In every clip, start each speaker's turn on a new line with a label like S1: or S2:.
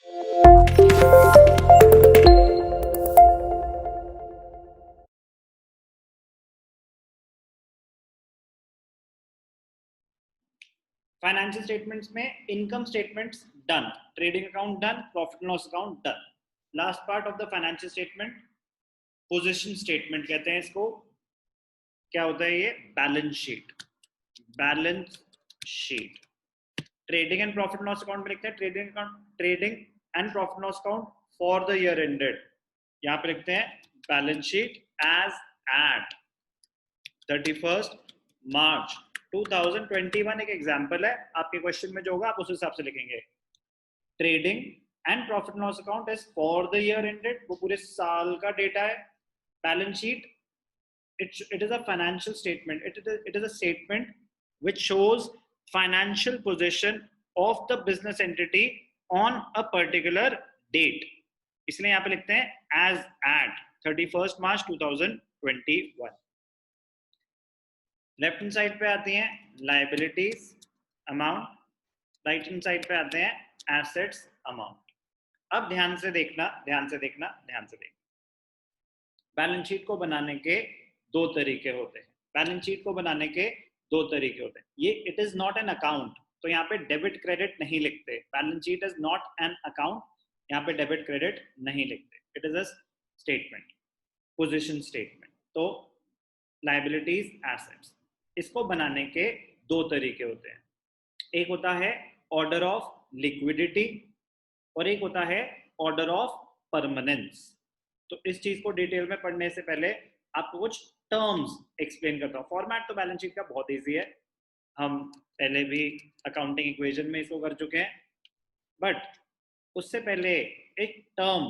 S1: Financial statements में income statements done, trading account done, profit and loss account done. Last part of the financial statement position statement कहते हैं इसको. क्या होता है ये? Balance sheet. Balance sheet. Trading and profit and loss account में लिखते हैं trading account, trading and profit and loss account for the year ended. यहाँ पे लिखते हैं balance sheet as at 31st March 2021. एक एग्जांपल है, आपके क्वेश्चन में जो होगा आप उस हिसाब से लिखेंगे. Trading and profit loss account is for the year ended, वो पूरे साल का डेटा है. Balance sheet, it is a financial statement, it is a statement which shows financial position of the business entity on a particular date. इसलिए यहाँ पे लिखते हैं as at 31st March 2021. Left hand side पे आती हैं liabilities amount, right hand side पे आते हैं एसेट्स अमाउंट. अब ध्यान से देखना, ध्यान से देखना, ध्यान से देखना. बैलेंस शीट को बनाने के दो तरीके होते हैं. बैलेंस शीट को बनाने के दो तरीके होते हैं. ये it is not an account, तो यहाँ पे डेबिट क्रेडिट नहीं लिखते. Balance sheet is not an account, यहाँ पे डेबिट क्रेडिट नहीं लिखते. It is a statement, position statement. तो लाइबिलिटीज, एसेट्स, इसको बनाने के दो तरीके होते हैं. एक होता है ऑर्डर ऑफ लिक्विडिटी और एक होता है ऑर्डर ऑफ परमानेंस. तो इस चीज को डिटेल में पढ़ने से पहले आपको कुछ टर्म्स एक्सप्लेन करता हूँ. फॉर्मेट तो बैलेंस शीट का बहुत इजी है, हम पहले भी अकाउंटिंग इक्वेशन में इसको कर चुके हैं. बट उससे पहले एक टर्म,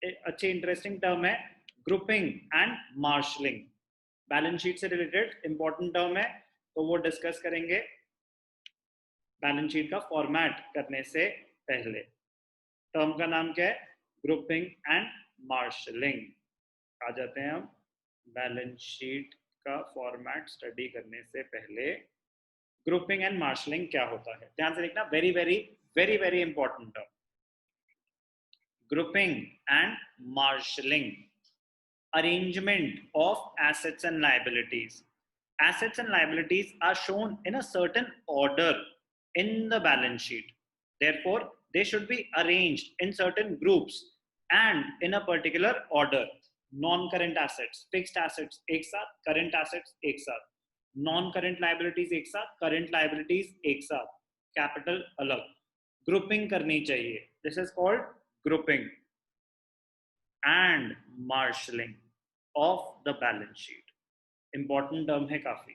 S1: एक अच्छी इंटरेस्टिंग टर्म है, grouping and marshalling. Balance sheet से रिलेटेड इंपॉर्टेंट टर्म है, तो वो डिस्कस करेंगे बैलेंस शीट का फॉर्मेट करने से पहले. टर्म का नाम क्या है? Grouping and marshalling. आ जाते हैं हम बैलेंस शीट का फॉर्मेट स्टडी करने से पहले. ग्रुपिंग एंड मार्शलिंग क्या होता है, ध्यान से देखना. Very very very very important term. Grouping and marshalling, arrangement of assets and liabilities. Assets and liabilities are shown in a certain order in the balance sheet. Therefore, they should be arranged in certain groups and in a particular order. Non-current assets, fixed assets एक साथ, current assets एक साथ, non-current liabilities एक साथ, current liabilities एक साथ, capital अलग. Grouping करनी चाहिए. This is called grouping and marshalling of the balance sheet. Important term है काफी.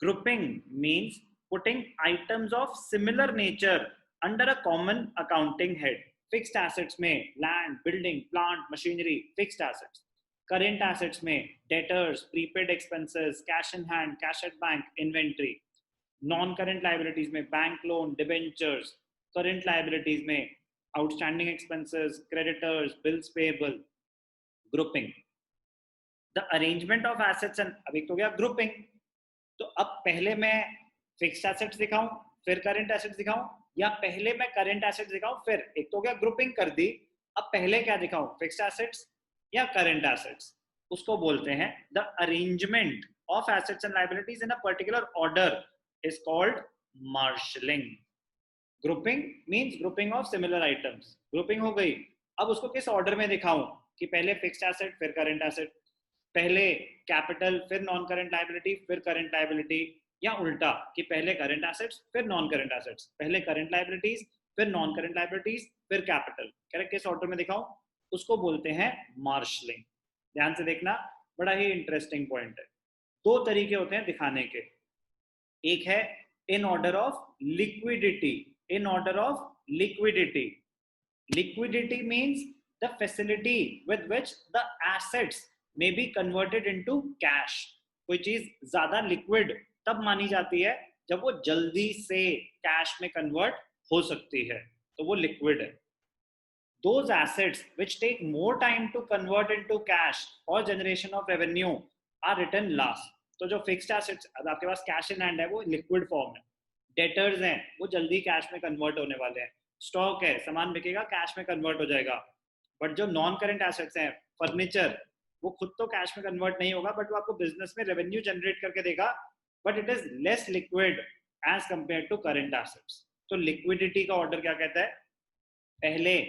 S1: Grouping means putting items of similar nature under a common accounting head. Fixed assets में land, building, plant, machinery, fixed assets. Current assets में debtors, prepaid expenses, cash in hand, cash at bank, inventory. Non-current liabilities में bank loan, debentures. Current liabilities में outstanding expenses, creditors, bills payable. Grouping. The arrangement of assets and अब एक तो गया grouping. तो अब पहले मैं fixed assets दिखाऊं फिर current assets दिखाऊं, या पहले मैं current assets दिखाऊं फिर, एक तो गया grouping कर दी. अब पहले क्या दिखाऊं, fixed assets या current assets, उसको बोलते हैं the arrangement of assets and liabilities in a particular order is called marshalling. Grouping means grouping of similar items. Grouping हो गई. अब उसको किस ऑर्डर में दिखाऊं कि पहले फिक्स्ड एसेट फिर करंट एसेट, पहले कैपिटल फिर नॉन करंट लायबिलिटी फिर करंट लायबिलिटी, या उल्टा कि पहले करंट एसेट्स फिर नॉन करंट एसेट्स, पहले करंट लायबिलिटीज फिर नॉन करंट लायबिलिटीज फिर कैपिटल. करेक्ट, किस ऑर्डर में दिखाऊं, उसको बोलते हैं मार्शलिंग. ध्यान से देखना, बड़ा ही इंटरेस्टिंग पॉइंट है. दो तरीके होते हैं दिखाने के. एक है in order of liquidity. In order of liquidity. Liquidity means the facility with which the assets may be converted into cash. कोई चीज ज्यादा लिक्विड तब मानी जाती है जब वो जल्दी से कैश में कन्वर्ट हो सकती है, तो वो लिक्विड है. Those assets which take more time to convert into cash or generation of revenue are written last. तो जो फिक्स्ड एसेट्स आपके पास कैश इन हैंड है वो लिक्विड फॉर्म है. डेटर्स हैं वो जल्दी कैश में कन्वर्ट होने वाले हैं, स्टॉक है, सामान बिकेगा, कैश में कन्वर्ट हो जाएगा। बट जो नॉन करेंट एसेट्स हैं, फर्नीचर, वो खुद तो कैश में कन्वर्ट नहीं होगा, बट वो आपको बिजनेस में रेवेन्यू जनरेट करके देगा, but it is less liquid as compare to current assets. तो लिक्विडिटी का ऑर्डर क्या कहता है? पहले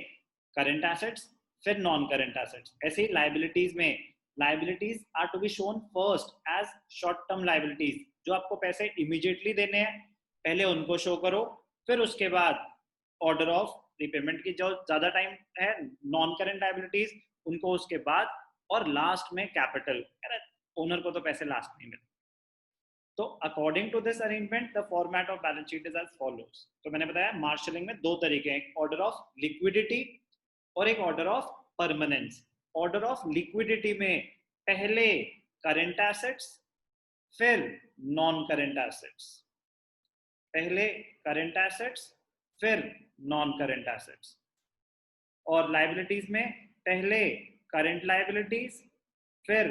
S1: करेंट एसेट्स, फिर नॉन करेंट एसेट्स। ऐसे ही लाइबिलिटीज में, liabilities are to be shown first as short term liabilities, जो आपको पैसे इमीडिएटली देने हैं, पहले उनको शो करो, फिर उसके बाद ऑर्डर ऑफ रिपेमेंट की जो ज्यादा टाइम है नॉन करेंट लाइबिलिटीज, उनको उसके बाद, और लास्ट में कैपिटल। ओनर को तो पैसे लास्ट में मिले। तो according to this arrangement the format of balance sheet is as follows. तो मैंने बताया मार्शलिंग में दो तरीके हैं, ऑर्डर ऑफ लिक्विडिटी और एक order of permanence. Order of liquidity में पहले करेंट एसेट्स, फिर नॉन करेंट एसेट्स, पहले करेंट एसेट्स, फिर नॉन करेंट एसेट्स। और लाइबिलिटीज में पहले करेंट लाइबिलिटीज, फिर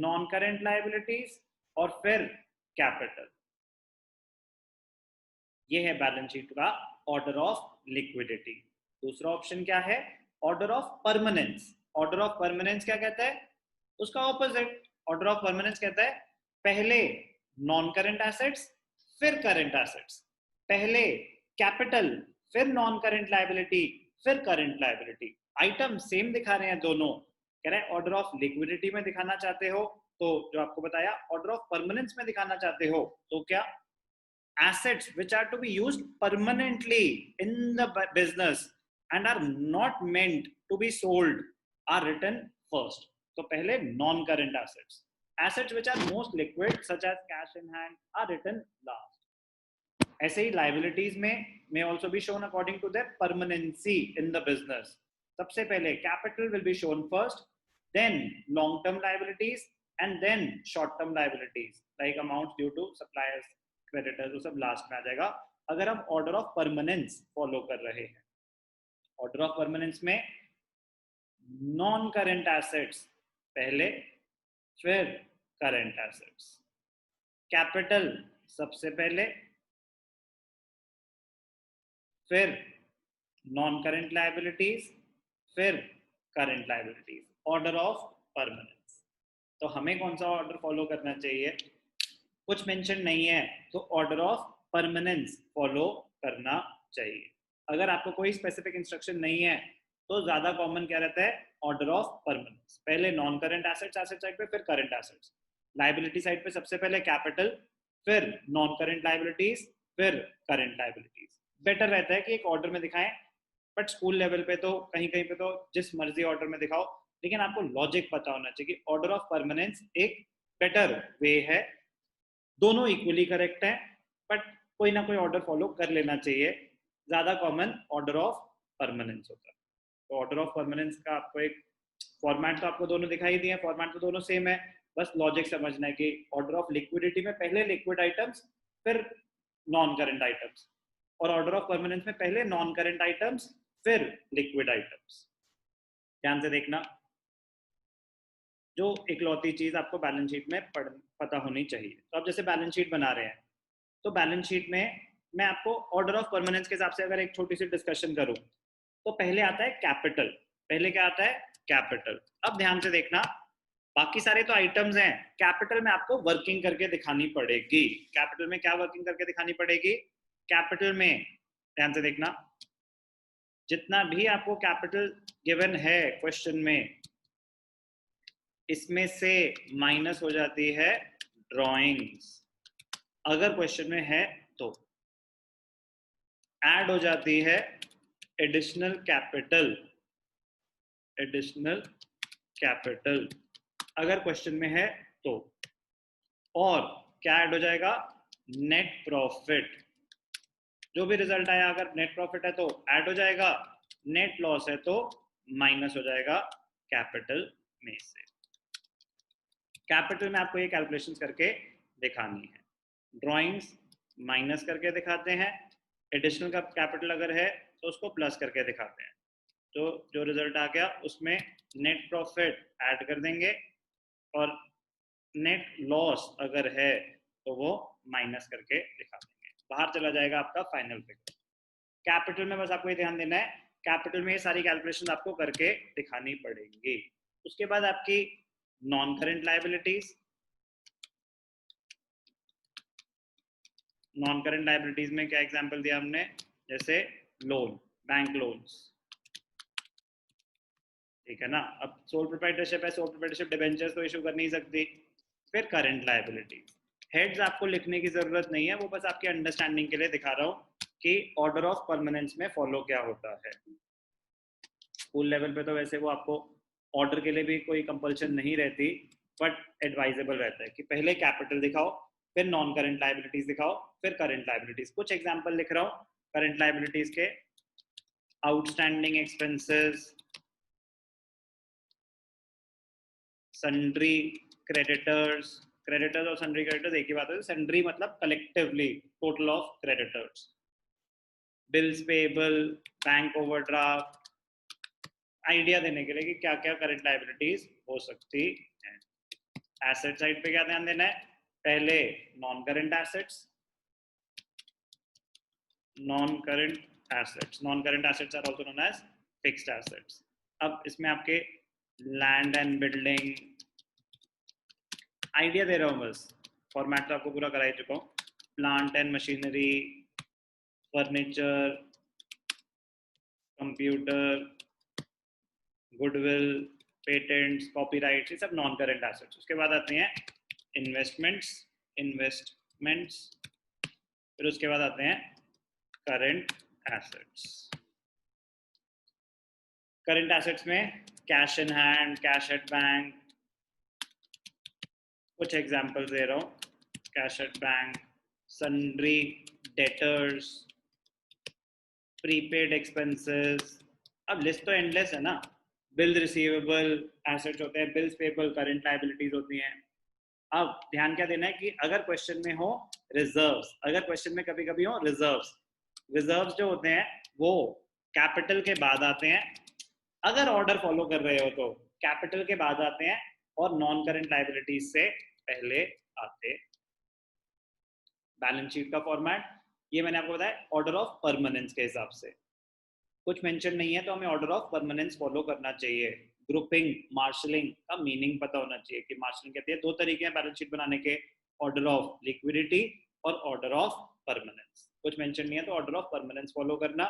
S1: नॉन करेंट लाइबिलिटीज, और फिर कैपिटल। ये है बैलेंस शीट का ऑर्डर ऑफ लिक्विडिटी। दूसरा ऑप्शन क्या है? Order of permanence. Order of permanence क्या कहता है? उसका ऑपोजिट। ऑर्डर ऑफ परमानेंस कहता है पहले नॉन करेंट एसेट्स, फिर करेंट एसेट्स, पहले कैपिटल, फिर नॉन करेंट लायबिलिटी, फिर करंट लायबिलिटी। आइटम सेम दिखा रहे हैं दोनों। कह रहे हैं ऑर्डर ऑफ लिक्विडिटी में दिखाना चाहते हो तो जो आपको बताया, ऑर्डर ऑफ परमानेंस में दिखाना चाहते हो तो क्या? assets which are to be used permanently in the business and are not meant to be sold are written first. So पहले non current assets. Assets which are most liquid such as cash in hand are written last. ऐसे ही liabilities में may also be shown according to their permanency in the business. सबसे पहले capital will be shown first, then long term liabilities and then short term liabilities like amounts due to suppliers, creditors, वो सब last में आ जाएगा अगर हम order of permanence follow कर रहे हैं। ऑर्डर ऑफ परमानेंस में नॉन करेंट एसेट्स पहले, फिर करेंट एसेट्स, कैपिटल सबसे पहले, फिर नॉन करेंट लायबिलिटीज, फिर current liabilities. Order of permanence. तो हमें कौन सा ऑर्डर फॉलो करना चाहिए? कुछ मेंशन नहीं है तो ऑर्डर ऑफ परमानेंस फॉलो करना चाहिए। अगर आपको कोई स्पेसिफिक इंस्ट्रक्शन नहीं है तो ज्यादा कॉमन क्या रहता है? Order of permanence. पहले non current assets asset side पे, फिर करंट एसेट्स। लायबिलिटी साइड पे सबसे पहले कैपिटल, फिर नॉन करंट लायबिलिटीज, फिर करंट लायबिलिटीज। बेटर रहता है कि एक ऑर्डर में दिखाएं, बट स्कूल लेवल पे तो कहीं कहीं पे तो जिस मर्जी ऑर्डर में दिखाओ, लेकिन आपको लॉजिक पता होना चाहिए कि ऑर्डर ऑफ परमानेंस एक बेटर वे है। दोनों इक्वली करेक्ट है, बट कोई ना कोई ऑर्डर फॉलो कर लेना चाहिए। ज्यादा कॉमन ऑर्डर ऑफ परमानेंस होता है। तो ऑर्डर ऑफ परमानेंस का आपको एक फॉर्मेट तो आपको दोनों दिखाई दिए, फॉर्मेट तो दोनों सेम है, बस लॉजिक समझना है कि ऑर्डर ऑफ लिक्विडिटी में पहले लिक्विड आइटम्स, फिर नॉन करंट आइटम्स, और ऑर्डर ऑफ परमानेंस में पहले नॉन करंट आइटम्स, फिर लिक्विड आइटम्स। ध्यान से देखना, जो इकलौती चीज आपको बैलेंस शीट में पता होनी चाहिए। तो अब जैसे बैलेंस शीट बना रहे हैं, तो बैलेंस शीट में मैं आपको ऑर्डर ऑफ परमानेंस के हिसाब से अगर एक छोटी सी डिस्कशन करूं, तो पहले आता है कैपिटल। पहले क्या आता है? कैपिटल। अब ध्यान से देखना, बाकी सारे तो आइटम्स हैं, कैपिटल में आपको वर्किंग करके दिखानी पड़ेगी। कैपिटल में क्या वर्किंग करके दिखानी पड़ेगी? कैपिटल में ध्यान से देखना, जितना भी आपको कैपिटल गिवन है क्वेश्चन में, इसमें से माइनस हो जाती है ड्राइंग्स, अगर क्वेश्चन में है तो। ऐड हो जाती है एडिशनल कैपिटल, एडिशनल कैपिटल अगर क्वेश्चन में है तो। और क्या ऐड हो जाएगा? Net profit. जो भी रिजल्ट आया, अगर नेट प्रॉफिट है तो ऐड हो जाएगा, नेट लॉस है तो माइनस हो जाएगा कैपिटल में से। कैपिटल में आपको ये कैलकुलेशंस करके दिखानी है। ड्राइंग्स माइनस करके दिखाते हैं, एडिशनल का कैपिटल अगर है तो उसको प्लस करके दिखाते हैं। तो जो रिजल्ट आ गया उसमें नेट प्रॉफिट ऐड कर देंगे, और नेट लॉस अगर है तो वो माइनस करके दिखा देंगे। बाहर चला जाएगा आपका फाइनल फिगर। कैपिटल में बस आपको ये ध्यान देना है, कैपिटल में ये सारी कैलकुलेशन आपको करके दिखानी पड़ेंगी। उसके बाद आपकी non current liabilities, non current liabilities में क्या एग्जांपल दिया हमने, जैसे लोन, बैंक लोन्स, ठीक है ना। अब सोल प्रोप्राइटरशिप है, सोल प्रोप्राइटरशिप डिबेंचर्स तो इशू कर नहीं सकती। फिर करंट लायबिलिटीज, हेड्स आपको लिखने की जरूरत नहीं है, वो बस आपकी अंडरस्टैंडिंग के लिए दिखा रहा हूँ कि ऑर्डर ऑफ परमानेंस में फॉलो क्या होता है। स्कूल लेवल पे तो वैसे वो आपको ऑर्डर के लिए भी कोई कंपल्शन नहीं रहती, बट एडवाइजेबल रहता है कि पहले कैपिटल दिखाओ, फिर नॉन करंट लायबिलिटीज दिखाओ, फिर करंट लायबिलिटीज। कुछ एग्जांपल लिख रहा हूँ करंट लायबिलिटीज के, outstanding expenses, sundry creditors, creditors और सन्ड्री क्रेडिटर्स एक ही बात है, सन्ड्री मतलब collectively total of creditors, bills payable, bank overdraft, idea देने के लिए कि क्या क्या करंट लायबिलिटीज हो सकती है। एसेट साइड पे क्या ध्यान देना है, पहले non current assets, non current assets, non current assets are also known as fixed assets. अब इसमें आपके लैंड एंड बिल्डिंग, आइडिया दे रहा हूँ बस, फॉर्मेट तो आपको पूरा करा ही चुका हूँ, plant and machinery, furniture, computer, goodwill, patents, copyrights, ये सब नॉन करंट एसेट्स। उसके बाद आते हैं इन्वेस्टमेंट्स, फिर उसके बाद आते हैं करंट एसेट्स। करंट एसेट्स में cash in hand, cash at bank, कुछ एग्जांपल दे रहा हूँ, cash at bank, sundry debtors, prepaid expenses. अब लिस्ट तो एंडलेस है ना, बिल रिसीवेबल एसेट्स होते हैं, बिल्स पेएबल करंट लायबिलिटीज होती हैं। अब ध्यान क्या देना है कि अगर क्वेश्चन में हो रिजर्व्स, अगर क्वेश्चन में कभी कभी हो रिजर्व्स, रिजर्व्स जो होते हैं वो कैपिटल के बाद आते हैं, अगर ऑर्डर फॉलो कर रहे हो तो कैपिटल के बाद आते हैं और नॉन करंट लायबिलिटीज से पहले आते। बैलेंस शीट का फॉर्मेट ये मैंने आपको बताया ऑर्डर ऑफ परमानेंस के हिसाब से, कुछ मेंशन नहीं है तो हमें ऑर्डर ऑफ परमानेंस फॉलो करना चाहिए। ग्रुपिंग, मार्शलिंग का मीनिंग पता होना चाहिए कि मार्शलिंग कहते हैं, दो तरीके हैं बैलेंस शीट बनाने के, ऑर्डर ऑफ लिक्विडिटी और ऑर्डर ऑफ परमानेंस। कुछ मेंशन नहीं है तो ऑर्डर ऑफ परमानेंस फॉलो करना,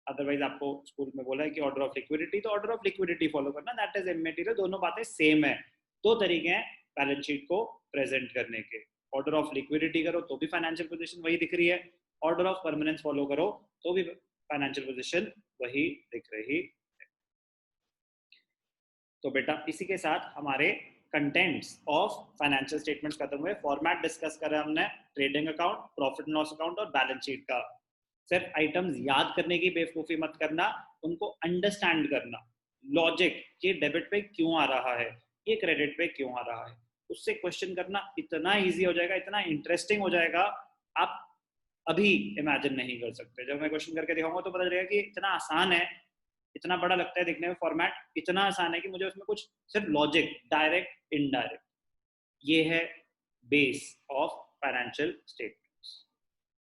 S1: अदरवाइज आपको स्कूल में बोला है कि ऑर्डर ऑफ लिक्विडिटी, तो ऑर्डर ऑफ लिक्विडिटी फॉलो करना, दैट इज इमैटेरियल। दोनों बातें सेम है, दो तरीके हैं बैलेंस शीट को प्रेजेंट करने के। ऑर्डर ऑफ लिक्विडिटी करो तो भी फाइनेंशियल पोजीशन वही दिख रही है, ऑर्डर ऑफ परमानेंस फॉलो करो तो भी फाइनेंशियल पोजीशन वही दिख रही है। तो बेटा इसी के साथ हमारे कंटेंट्स ऑफ फाइनेंशियल स्टेटमेंट्स खत्म हुए। फॉर्मेट डिस्कस करा हमने, trading account, profit and loss account और बैलेंस शीट का। सिर्फ आइटम्स याद करने की बेवकूफी मत करना, उनको अंडरस्टैंड करना, लॉजिक, ये डेबिट पे क्यों आ रहा है, ये क्रेडिट पे क्यों आ रहा है, उससे क्वेश्चन करना इतना इजी हो जाएगा, इतना इंटरेस्टिंग हो जाएगा, आप अभी इमेजिन नहीं कर सकते। जब मैं क्वेश्चन करके दिखाऊंगा तो पता चलेगा कि इतना आसान है, इतना बड़ा लगता है दिखने में फॉर्मेट, इतना आसान है कि मुझे उसमें कुछ सिर्फ लॉजिक, डायरेक्ट इनडायरेक्ट, ये है बेस ऑफ फाइनेंशियल स्टेटमेंट्स।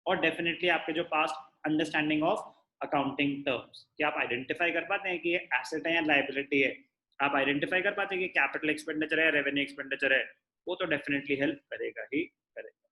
S1: और डेफिनेटली आपके जो past understanding of accounting terms, कि आप आइडेंटिफाई कर पाते हैं कि ये एसेट है या लायबिलिटी है, आप आइडेंटिफाई कर पाते हैं कि कैपिटल एक्सपेंडिचर है, रेवेन्यू एक्सपेंडिचर है, वो तो डेफिनेटली हेल्प करेगा ही करेगा।